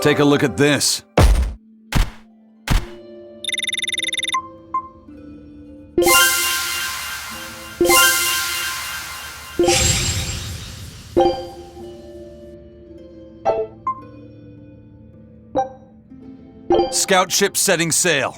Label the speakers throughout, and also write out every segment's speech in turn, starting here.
Speaker 1: Take a look at this. Scout ship setting sail.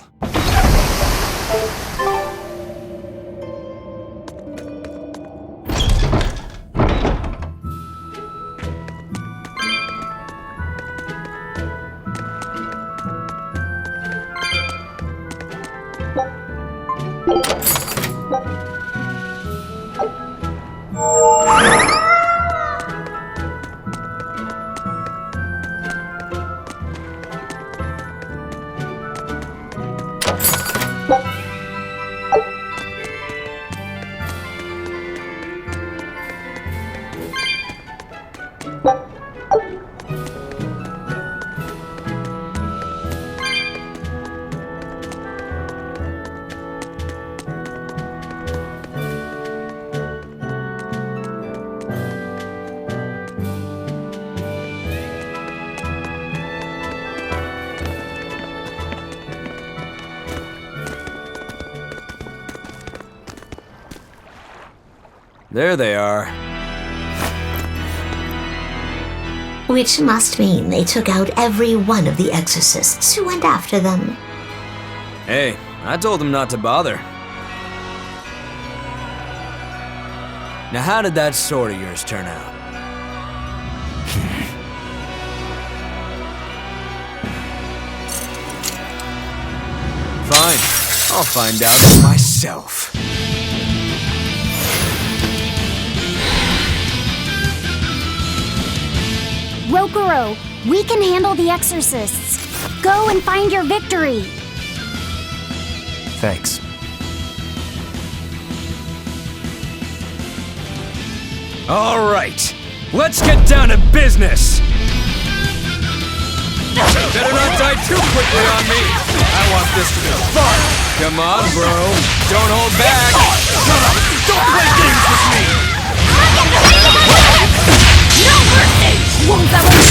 Speaker 2: There they are.
Speaker 3: Which must mean they took out every one of the exorcists who went after them.
Speaker 2: Hey, I told them not to bother. Now how did that sword of yours turn out? Fine, I'll find out for myself.
Speaker 4: Rokuro, we can handle the exorcists. Go and find your victory.
Speaker 2: Thanks. All right, let's get down to business. Better not die too quickly on me. I want this to be fun. Come on, bro. Don't hold back. Shut up. Don't play games with me.
Speaker 4: No mercy! Won't that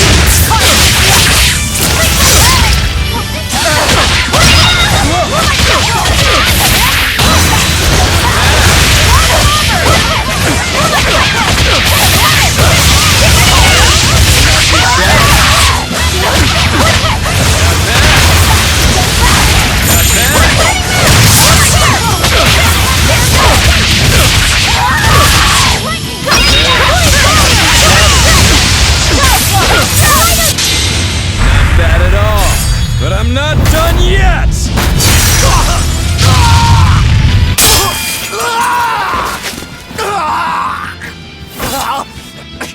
Speaker 2: But I'm not done yet!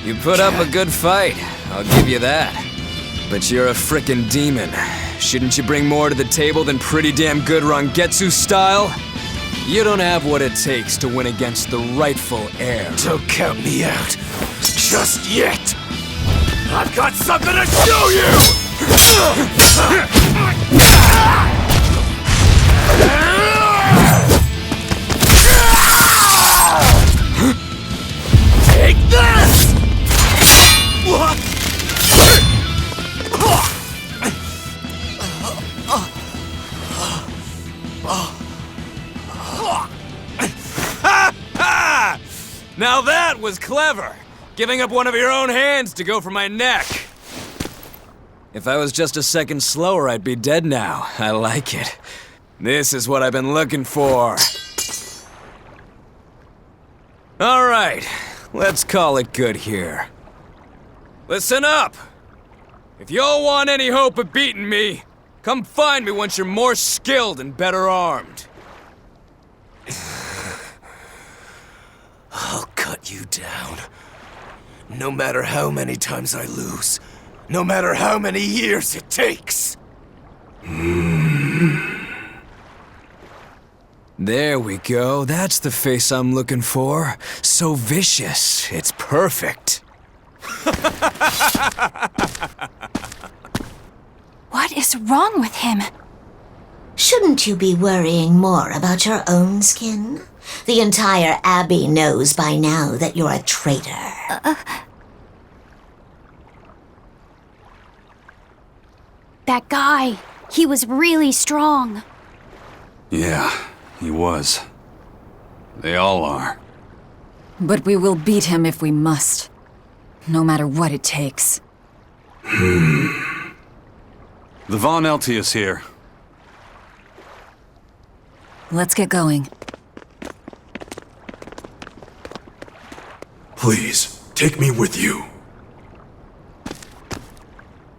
Speaker 2: You put up a good fight, I'll give you that. But you're a frickin' demon. Shouldn't you bring more to the table than pretty damn good Rangetsu style? You don't have what it takes to win against the rightful heir.
Speaker 5: Don't count me out. Just yet. I've got something to show you! Take this! What?
Speaker 2: Now that was clever! Giving up one of your own hands to go for my neck. If I was just a second slower, I'd be dead now. I like it. This is what I've been looking for. All right, let's call it good here. Listen up! If y'all want any hope of beating me, come find me once you're more skilled and better armed.
Speaker 5: I'll cut you down. No matter how many times I lose. No matter how many years it takes.
Speaker 2: There we go. That's the face I'm looking for. So vicious. It's perfect.
Speaker 4: What is wrong with him?
Speaker 3: Shouldn't you be worrying more about your own skin? The entire Abbey knows by now that you're a traitor.
Speaker 4: That guy, he was really strong.
Speaker 1: Yeah, he was. They all are.
Speaker 6: But we will beat him if we must. No matter what it takes.
Speaker 1: The Von Eltius here.
Speaker 6: Let's get going.
Speaker 7: Please, take me with you.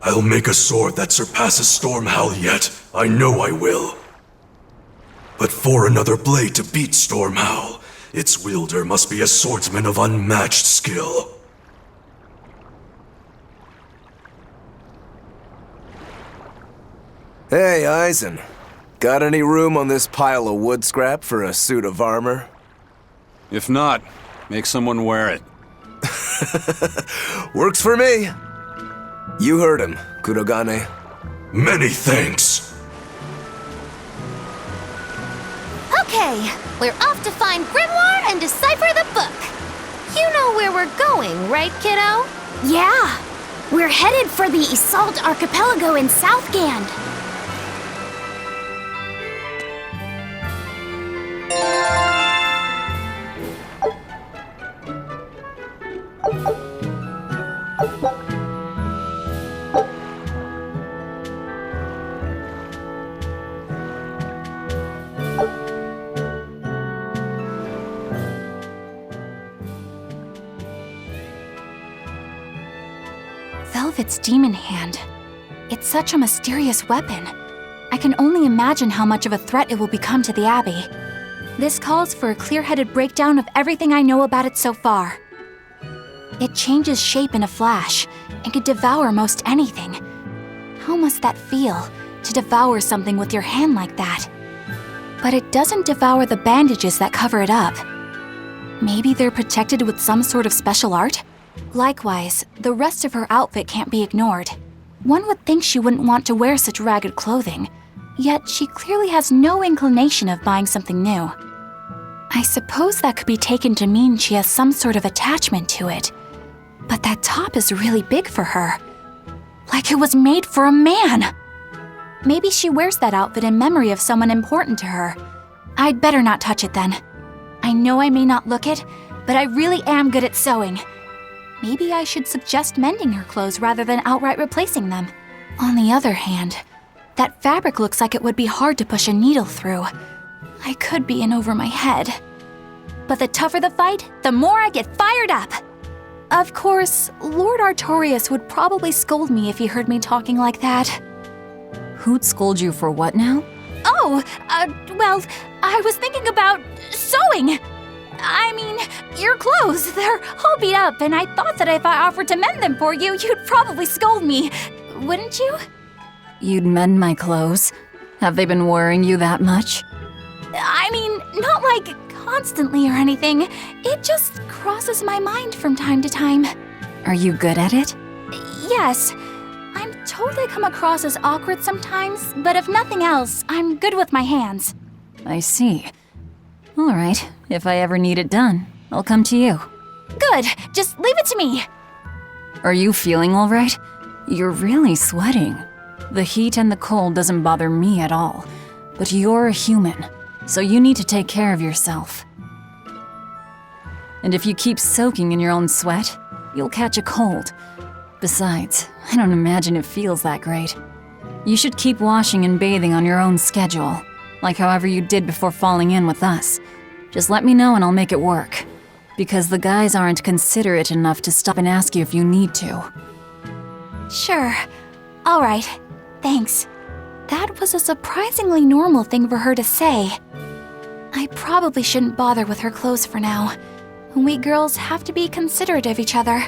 Speaker 7: I'll make a sword that surpasses Stormhowl yet. I know I will. But for another blade to beat Stormhowl, its wielder must be a swordsman of unmatched skill.
Speaker 5: Hey, Eisen. Got any room on this pile of wood scrap for a suit of armor?
Speaker 1: If not, make someone wear it.
Speaker 5: Works for me. You heard him, Kurogane.
Speaker 7: Many thanks.
Speaker 8: Okay, we're off to find Grimoire and decipher the book. You know where we're going, right, kiddo?
Speaker 4: Yeah, we're headed for the Isolde Archipelago in Southgand. Velvet's demon hand. It's such a mysterious weapon. I can only imagine how much of a threat it will become to the Abbey. This calls for a clear-headed breakdown of everything I know about it so far. It changes shape in a flash and can devour most anything. How must that feel, to devour something with your hand like that? But it doesn't devour the bandages that cover it up. Maybe they're protected with some sort of special art? Likewise, the rest of her outfit can't be ignored. One would think she wouldn't want to wear such ragged clothing, yet she clearly has no inclination of buying something new. I suppose that could be taken to mean she has some sort of attachment to it. But that top is really big for her. Like it was made for a man. Maybe she wears that outfit in memory of someone important to her. I'd better not touch it then. I know I may not look it, but I really am good at sewing. Maybe I should suggest mending her clothes rather than outright replacing them. On the other hand, that fabric looks like it would be hard to push a needle through. I could be in over my head. But the tougher the fight, the more I get fired up. Of course, Lord Artorius would probably scold me if he heard me talking like that.
Speaker 6: Who'd scold you for what now?
Speaker 4: Oh, well, I was thinking about sewing. I mean, your clothes, they're all beat up, and I thought that if I offered to mend them for you, you'd probably scold me. Wouldn't you?
Speaker 6: You'd mend my clothes? Have they been worrying you that much?
Speaker 4: I mean, not like constantly or anything. It just crosses my mind from time to time.
Speaker 6: Are you good at it?
Speaker 4: Yes. I'm told I come across as awkward sometimes, but if nothing else, I'm good with my hands.
Speaker 6: I see. All right, if I ever need it done, I'll come to you.
Speaker 4: Good, just leave it to me.
Speaker 6: Are you feeling all right? You're really sweating. The heat and the cold doesn't bother me at all, but you're a human, so you need to take care of yourself. And if you keep soaking in your own sweat, you'll catch a cold. Besides, I don't imagine it feels that great. You should keep washing and bathing on your own schedule, like however you did before falling in with us. Just let me know and I'll make it work. Because the guys aren't considerate enough to stop and ask you if you need to.
Speaker 4: Sure. All right. Thanks. That was a surprisingly normal thing for her to say. I probably shouldn't bother with her clothes for now. We girls have to be considerate of each other.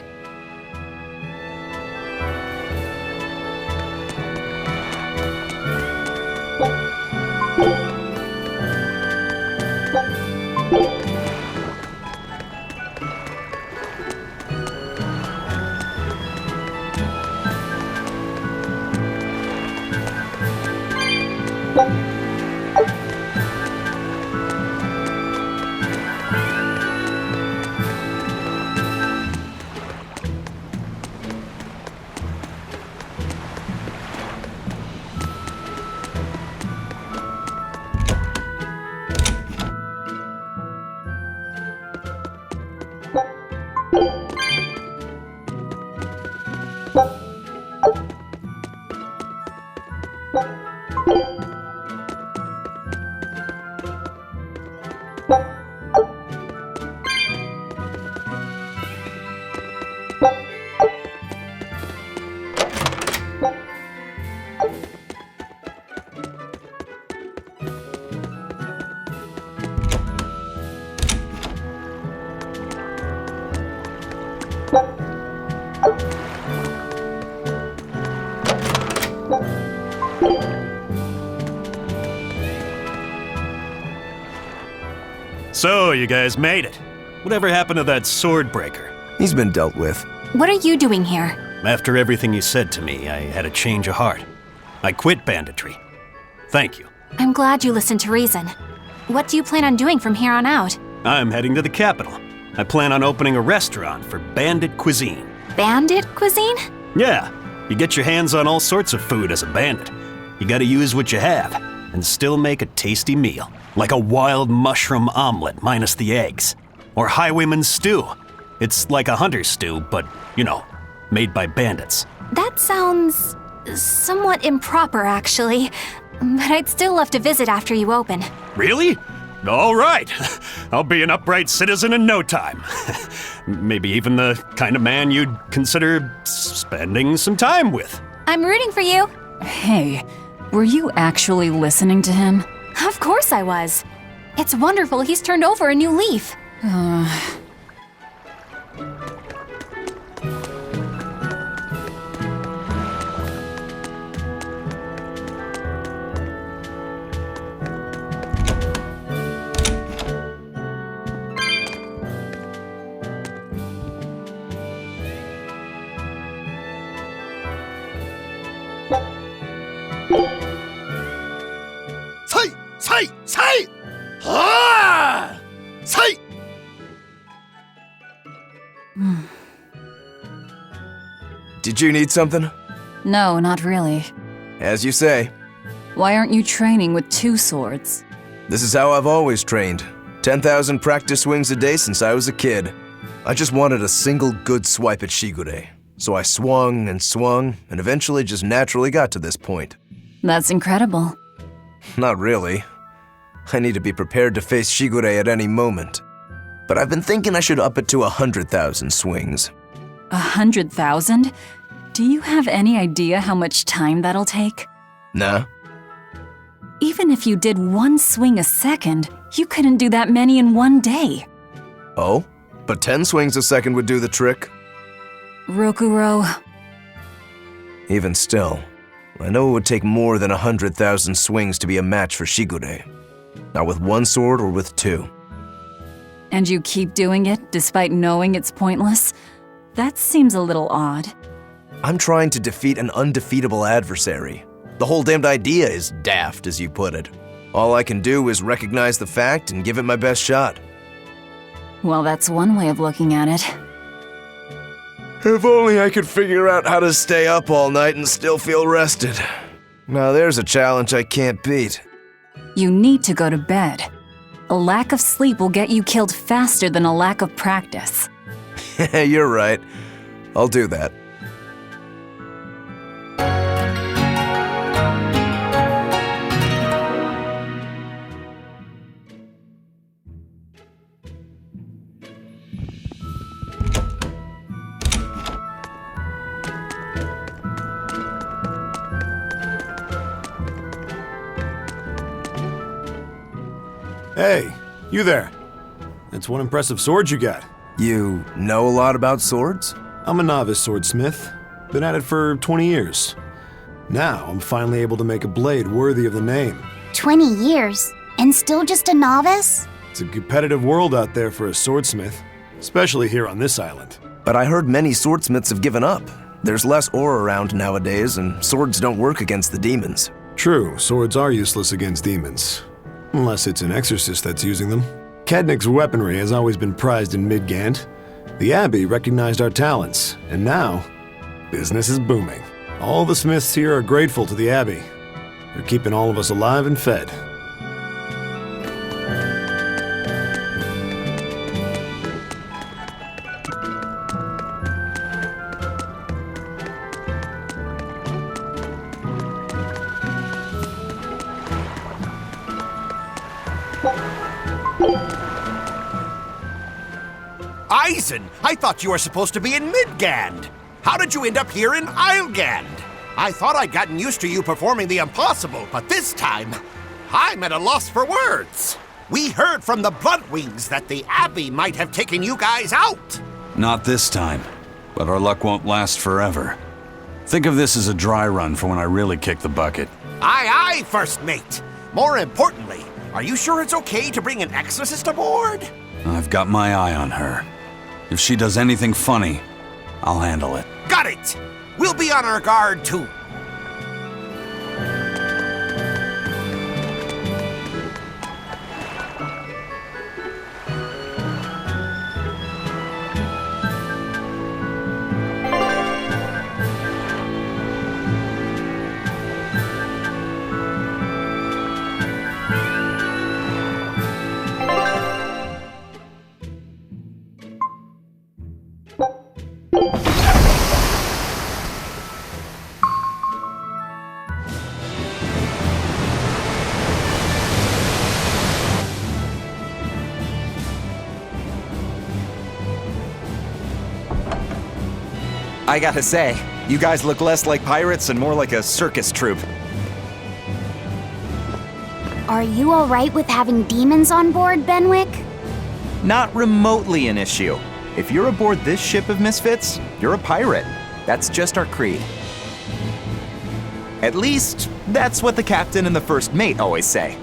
Speaker 9: So, you guys made it. Whatever happened to that sword breaker?
Speaker 5: He's been dealt with.
Speaker 4: What are you doing here?
Speaker 9: After everything you said to me, I had a change of heart. I quit banditry. Thank you.
Speaker 4: I'm glad you listened to reason. What do you plan on doing from here on out?
Speaker 9: I'm heading to the capital. I plan on opening a restaurant for bandit cuisine.
Speaker 4: Bandit cuisine?
Speaker 9: Yeah, you get your hands on all sorts of food as a bandit. You gotta use what you have, and still make a tasty meal. Like a wild mushroom omelet minus the eggs. Or highwayman's stew. It's like a hunter's stew, but, you know, made by bandits.
Speaker 4: That sounds somewhat improper, actually. But I'd still love to visit after you open.
Speaker 9: Really? All right. I'll be an upright citizen in no time. Maybe even the kind of man you'd consider spending some time with.
Speaker 4: I'm rooting for you.
Speaker 6: Hey, were you actually listening to him?
Speaker 4: Of course I was. It's wonderful he's turned over a new leaf.
Speaker 5: Did you need something?
Speaker 6: No, not really.
Speaker 5: As you say.
Speaker 6: Why aren't you training with 2 swords?
Speaker 5: This is how I've always trained. 10,000 practice swings a day since I was a kid. I just wanted a single good swipe at Shigure. So I swung, and eventually just naturally got to this point.
Speaker 6: That's incredible.
Speaker 5: Not really. I need to be prepared to face Shigure at any moment. But I've been thinking I should up it to 100,000 swings.
Speaker 6: 100,000? Do you have any idea how much time that'll take?
Speaker 5: Nah.
Speaker 6: Even if you did 1 swing a second, you couldn't do that many in 1 day.
Speaker 5: Oh? But 10 swings a second would do the trick.
Speaker 6: Rokuro.
Speaker 5: Even still, I know it would take more than 100,000 swings to be a match for Shigure. Not with 1 sword or with 2.
Speaker 6: And you keep doing it despite knowing it's pointless? That seems a little odd.
Speaker 5: I'm trying to defeat an undefeatable adversary. The whole damned idea is daft, as you put it. All I can do is recognize the fact and give it my best shot.
Speaker 6: Well, that's one way of looking at it.
Speaker 5: If only I could figure out how to stay up all night and still feel rested. Now there's a challenge I can't beat.
Speaker 6: You need to go to bed. A lack of sleep will get you killed faster than a lack of practice.
Speaker 5: You're right. I'll do that.
Speaker 1: Hey, you there. That's one impressive sword you got.
Speaker 5: You know a lot about swords?
Speaker 1: I'm a novice swordsmith. Been at it for 20 years. Now, I'm finally able to make a blade worthy of the name.
Speaker 8: 20 years? And still just a novice?
Speaker 1: It's a competitive world out there for a swordsmith, especially here on this island.
Speaker 5: But I heard many swordsmiths have given up. There's less ore around nowadays, and swords don't work against the demons.
Speaker 1: True, swords are useless against demons. Unless it's an exorcist that's using them. Kednik's weaponry has always been prized in Midgand. The Abbey recognized our talents, and now, business is booming. All the smiths here are grateful to the Abbey. They're keeping all of us alive and fed.
Speaker 10: Eisen, I thought you were supposed to be in Midgand. How did you end up here in Islegand? I thought I'd gotten used to you performing the impossible, but this time, I'm at a loss for words. We heard from the Bloodwings that the Abbey might have taken you guys out.
Speaker 1: Not this time, but our luck won't last forever. Think of this as a dry run for when I really kick the bucket.
Speaker 10: Aye, aye, First Mate. More importantly, Are you sure it's okay to bring an exorcist aboard?
Speaker 11: I've got my eye on her. If she does anything funny, I'll handle it.
Speaker 10: Got it! We'll be on our guard, too.
Speaker 12: I gotta say, you guys look less like pirates and more like a circus troupe.
Speaker 8: Are you alright with having demons on board, Benwick?
Speaker 12: Not remotely an issue. If you're aboard this ship of misfits, you're a pirate. That's just our creed. At least, that's what the captain and the first mate always say.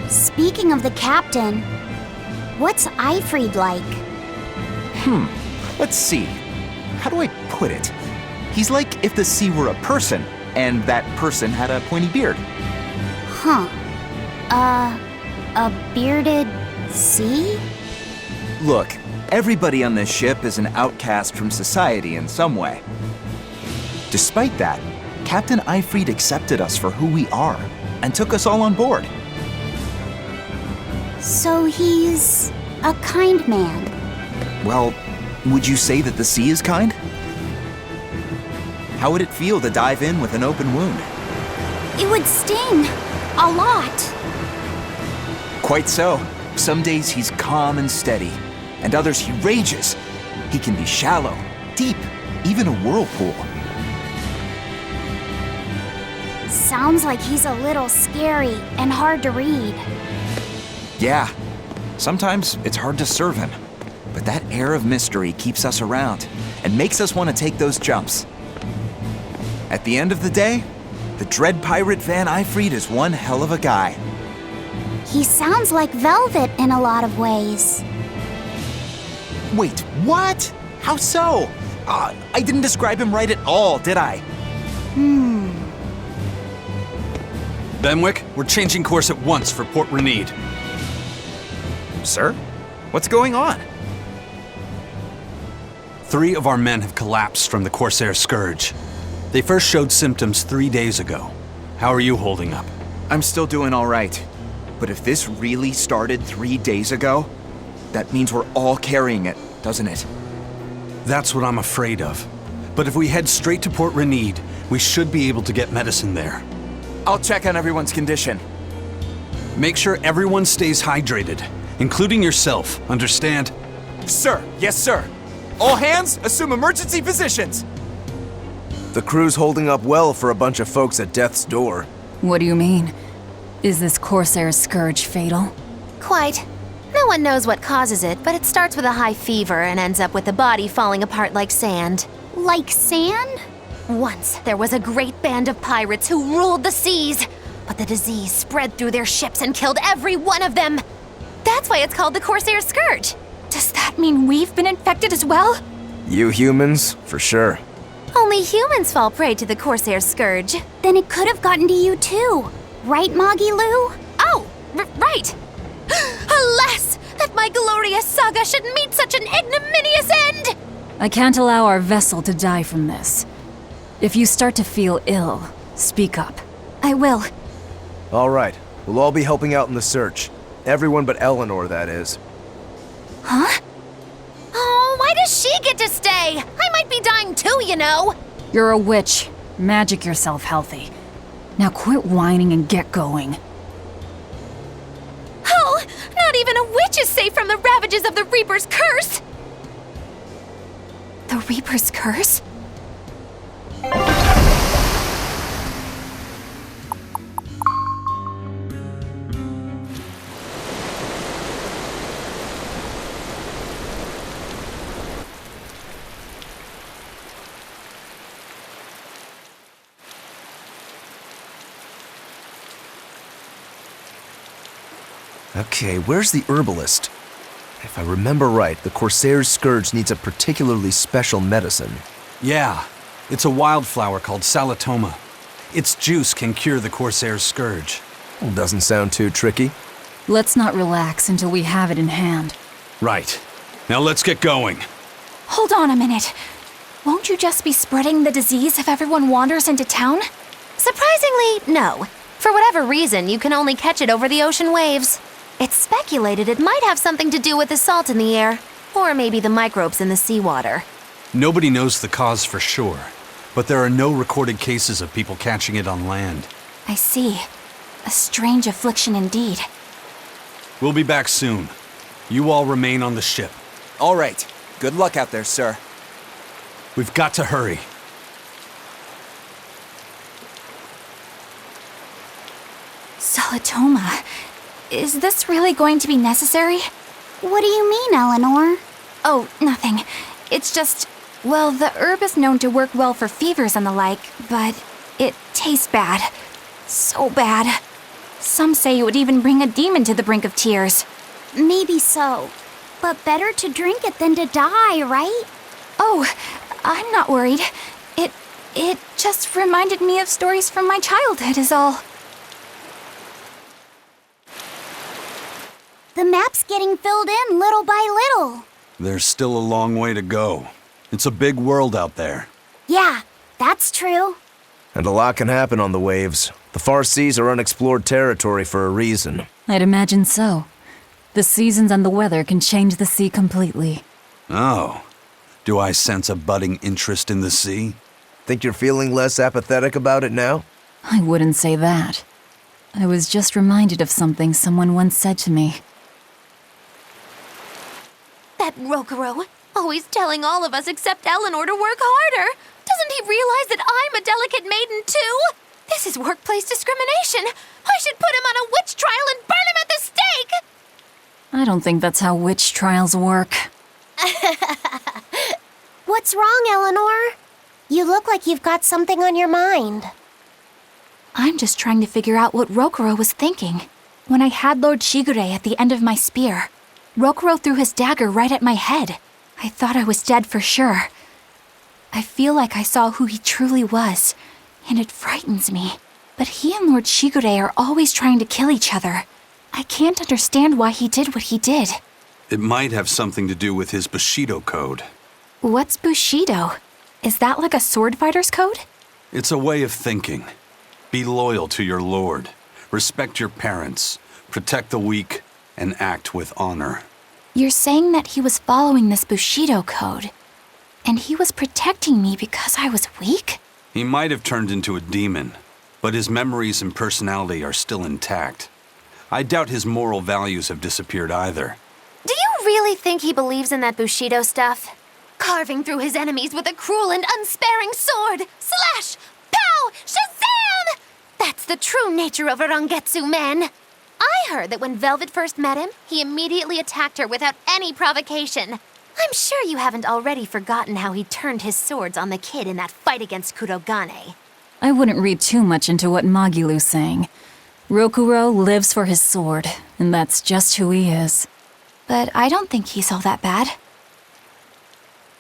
Speaker 8: Speaking of the captain, what's Eifried like?
Speaker 12: Let's see. How do I put it? He's like if the sea were a person, and that person had a pointy beard.
Speaker 8: Huh. A bearded sea?
Speaker 12: Look, everybody on this ship is an outcast from society in some way. Despite that, Captain Eifried accepted us for who we are, and took us all on board.
Speaker 8: So he's a kind man.
Speaker 12: Well, would you say that the sea is kind? How would it feel to dive in with an open wound?
Speaker 8: It would sting. A lot.
Speaker 12: Quite so. Some days he's calm and steady, and others he rages. He can be shallow, deep, even a whirlpool.
Speaker 8: Sounds like he's a little scary and hard to read.
Speaker 12: Yeah, sometimes it's hard to serve him, but that air of mystery keeps us around and makes us want to take those jumps. At the end of the day, the dread pirate Van Eifried is one hell of a guy.
Speaker 8: He sounds like Velvet in a lot of ways.
Speaker 12: Wait, what? How so? I didn't describe him right at all, did I?
Speaker 11: Benwick, we're changing course at once for Port Renede.
Speaker 12: Sir? What's going on?
Speaker 11: 3 of our men have collapsed from the Corsair Scourge. They first showed symptoms 3 days ago. How are you holding up?
Speaker 12: I'm still doing all right. But if this really started 3 days ago, that means we're all carrying it, doesn't it?
Speaker 11: That's what I'm afraid of. But if we head straight to Port Renede, we should be able to get medicine there.
Speaker 12: I'll check on everyone's condition.
Speaker 11: Make sure everyone stays hydrated, including yourself, understand?
Speaker 12: Sir, yes sir. All hands, assume emergency positions. The crew's holding up well for a bunch of folks at death's door.
Speaker 6: What do you mean? Is this Corsair Scourge fatal?
Speaker 8: Quite. No one knows what causes it, but it starts with a high fever and ends up with the body falling apart like sand. Like sand? Once, there was a great band of pirates who ruled the seas, but the disease spread through their ships and killed every one of them. That's why it's called the Corsair Scourge.
Speaker 4: Does that mean we've been infected as well?
Speaker 5: You humans, for sure.
Speaker 8: Only humans fall prey to the Corsair Scourge. Then it could have gotten to you too. Right, Moggy Lou? Oh, right. Alas, that my glorious saga should meet such an ignominious end!
Speaker 6: I can't allow our vessel to die from this. If you start to feel ill, speak up.
Speaker 4: I will.
Speaker 5: All right, we'll all be helping out in the search. Everyone but Eleanor, that is.
Speaker 8: Huh? Oh, why does she get to stay? I might be dying too, you know.
Speaker 6: You're a witch. Magic yourself healthy. Now quit whining and get going.
Speaker 8: Oh, not even a witch is safe from the ravages of the Reaper's curse!
Speaker 4: The Reaper's curse?
Speaker 5: Okay, where's the herbalist? If I remember right, the Corsair's Scourge needs a particularly special medicine.
Speaker 11: Yeah, it's a wildflower called Salatoma. Its juice can cure the Corsair's Scourge.
Speaker 5: Doesn't sound too tricky.
Speaker 6: Let's not relax until we have it in hand.
Speaker 11: Right. Now let's get going.
Speaker 4: Hold on a minute. Won't you just be spreading the disease if everyone wanders into town?
Speaker 8: Surprisingly, no. For whatever reason, you can only catch it over the ocean waves. It's speculated it might have something to do with the salt in the air, or maybe the microbes in the seawater.
Speaker 11: Nobody knows the cause for sure, but there are no recorded cases of people catching it on land.
Speaker 4: I see. A strange affliction indeed.
Speaker 11: We'll be back soon. You all remain on the ship.
Speaker 12: All right. Good luck out there, sir.
Speaker 11: We've got to hurry.
Speaker 4: Salatoma. Is this really going to be necessary?
Speaker 13: What do you mean, Eleanor?
Speaker 4: Oh, nothing. It's just, well, the herb is known to work well for fevers and the like, but it tastes bad. So bad. Some say it would even bring a demon to the brink of tears.
Speaker 13: Maybe so. But better to drink it than to die, right?
Speaker 4: Oh, I'm not worried. It just reminded me of stories from my childhood is all.
Speaker 13: The map's getting filled in little by little.
Speaker 11: There's still a long way to go. It's a big world out there.
Speaker 13: Yeah, that's true.
Speaker 5: And a lot can happen on the waves. The far seas are unexplored territory for a reason.
Speaker 6: I'd imagine so. The seasons and the weather can change the sea completely.
Speaker 11: Oh. Do I sense a budding interest in the sea?
Speaker 5: Think you're feeling less apathetic about it now?
Speaker 6: I wouldn't say that. I was just reminded of something someone once said to me.
Speaker 8: That Rokuro, always telling all of us except Eleanor to work harder. Doesn't he realize that I'm a delicate maiden too? This is workplace discrimination. I should put him on a witch trial and burn him at the stake!
Speaker 6: I don't think that's how witch trials work.
Speaker 13: What's wrong, Eleanor? You look like you've got something on your mind.
Speaker 4: I'm just trying to figure out what Rokuro was thinking. When I had Lord Shigure at the end of my spear, Rokuro threw his dagger right at my head. I thought I was dead for sure. I feel like I saw who he truly was, and it frightens me. But he and Lord Shigure are always trying to kill each other. I can't understand why he did what he did.
Speaker 11: It might have something to do with his Bushido code.
Speaker 4: What's Bushido? Is that like a sword fighter's code?
Speaker 11: It's a way of thinking. Be loyal to your lord. Respect your parents. Protect the weak. And act with honor.
Speaker 4: You're saying that he was following this Bushido code, and he was protecting me because I was weak?
Speaker 11: He might have turned into a demon, but his memories and personality are still intact. I doubt his moral values have disappeared either.
Speaker 8: Do you really think he believes in that Bushido stuff? Carving through his enemies with a cruel and unsparing sword! Slash! Pow! Shazam! That's the true nature of a Rangetsu man! I heard that when Velvet first met him, he immediately attacked her without any provocation. I'm sure you haven't already forgotten how he turned his swords on the kid in that fight against Kurogane.
Speaker 6: I wouldn't read too much into what Magilu's saying. Rokuro lives for his sword, and that's just who he is.
Speaker 4: But I don't think he's all that bad.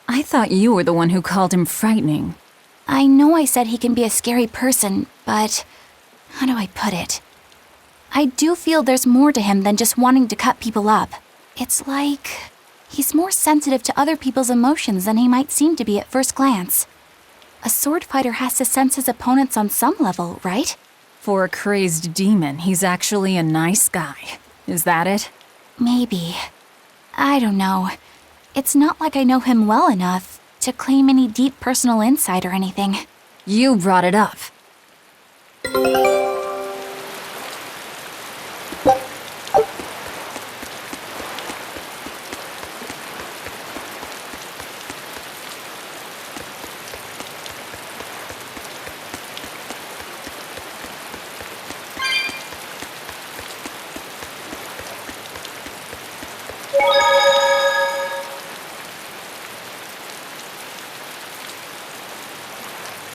Speaker 6: I thought you were the one who called him frightening.
Speaker 4: I know I said he can be a scary person, but how do I put it? I do feel there's more to him than just wanting to cut people up. It's like he's more sensitive to other people's emotions than he might seem to be at first glance. A sword fighter has to sense his opponents on some level, right?
Speaker 6: For a crazed demon, he's actually a nice guy. Is that it?
Speaker 4: Maybe. I don't know. It's not like I know him well enough to claim any deep personal insight or anything.
Speaker 6: You brought it up.